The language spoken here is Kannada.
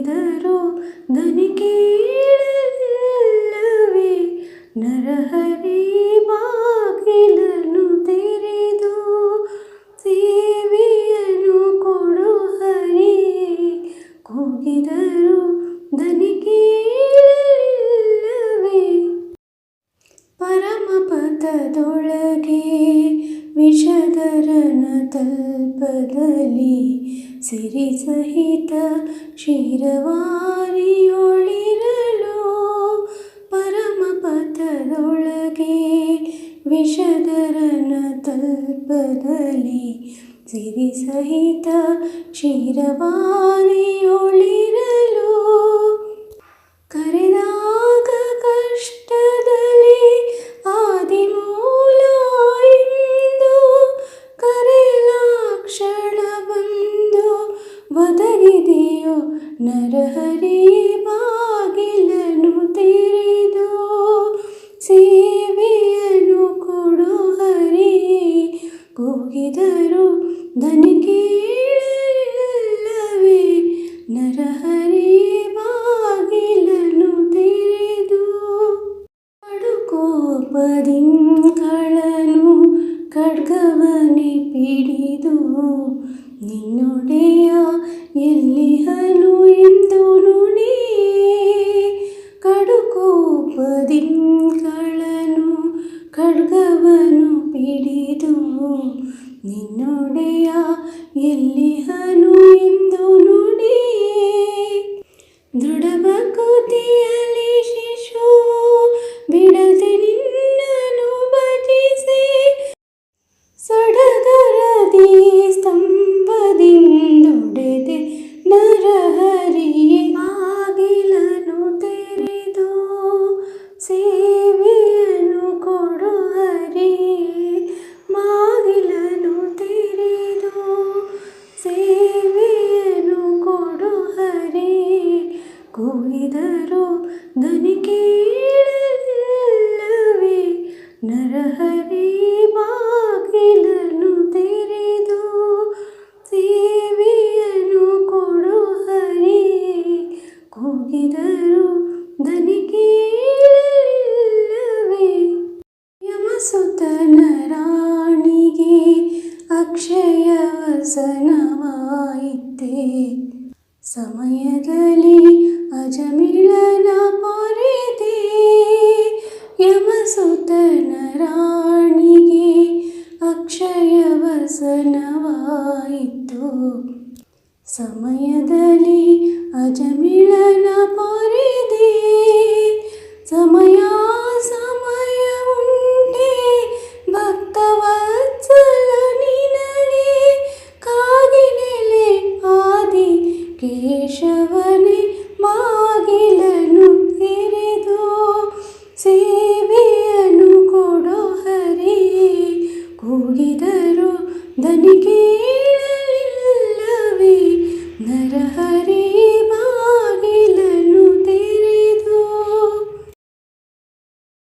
ಕೂಗಿದರೂ ದನಿ ಕೇಳಲಿಲ್ಲವೇ ನರಹರಿ ಬಾಗಿಲನ್ನು ತೆರೆದು ಸೇವೆಯನ್ನು ಕೊಡು ಹರಿ ಕೂಗಿದರೂ ದನಿ ಕೇಳಲಿಲ್ಲವೇ ಪರಮಪದದೊಳಗೆ ವಿಷಧರನ ತಲ್ಪದಲ್ಲಿ ಸಿರಿ ಸಹಿತ ಕ್ಷೀರವಾರಿಯೊಳಿರಲು ಪರಮಪದದೊಳಗೆ ವಿಷಧರನ ತಲ್ಪದಲ್ಲಿ ಸಿರಿ ಸಹಿತ ಕ್ಷೀರವಾರಿಯೊಳಿರಲು ಕರೆದಾಗ ಕಷ್ಟದಲ್ಲಿ ಆದಿಮೂಲ ಎಂದು ಕರೆಲಾಕ್ಷಣ ಬಂದು ಒದಗಿದೆಯೋ ನರಹರಿ ಬಾಗಿಲನ್ನು ತೆರೆದು ಸೇವೆಯನ್ನು ಕೊಡು ಹರಿ ಕೂಗಿದರು ದನಿ ಕೇಳಲಿಲ್ಲವೇ ನರಹರಿ ಬಾಗಿಲನ್ನು ತೆರೆದು ಕಡುಕೋಪದಿಂಗಳನು ಖಡ್ಗವನೆ ಪಿಡಿದು ನಿನ್ನೊಡೆಯ ಎಲ್ಲಿಹನು ಎಂದು ನುಡಿ ಕಡುಕೋಪದಿಂಗಳನು ಖಡ್ಗವನು ಪಿಡಿದು ನಿನ್ನೊಡೆಯ ಎಲ್ಲಿಹನು ಎಂದು ನುಡಿ ದೃಢಭಕುತಿಯಲ್ಲಿ ಶಿಶುವು ಬಿಡದೆ ನಿನ್ನನು ಭಜಿಸಿ ಸಡಗರದಿ ಸ್ತಂಭದಿಂದೊಡೆದೆ ನರಹರಿಯೇ ಬಾಗಿಲನ್ನು ತೆರೆದು ಸೇವೆಯನ್ನು ಕೊಡು ಹರಿ ಬಾಗಿಲನ್ನು ತೆರೆದು ಸೇವೆಯನ್ನು ಕೊಡು ಹರಿ ಕೂಗಿದರು ದನಿ ಕೇಳಲಿಲ್ಲವೇ ನರಹರಿ ಬಾಗಿಲನ್ನು ತೆರೆದು ಸೇವೆಯನ್ನು ಕೊಡು ಹರಿ ಕೂಗಿದರು ದನಿ ಕೇಳಲಿಲ್ಲವೇ ಯಮಸುತನ ರಾಣಿಗೆ ಅಕ್ಷಯ ವಸನವಾಯಿತೆ ಸಮಯದಲ್ಲಿ ಅಜಮಿಳನ ಪೊರೆದೆ ಯಮಸುತನ ರಾಣಿಗೆ ಅಕ್ಷಯ ವಸನವಾಯಿತು ಸಮಯದಲ್ಲಿ ಅಜಮಿಳನ ಪೊರೆದೆ ಸಮಯ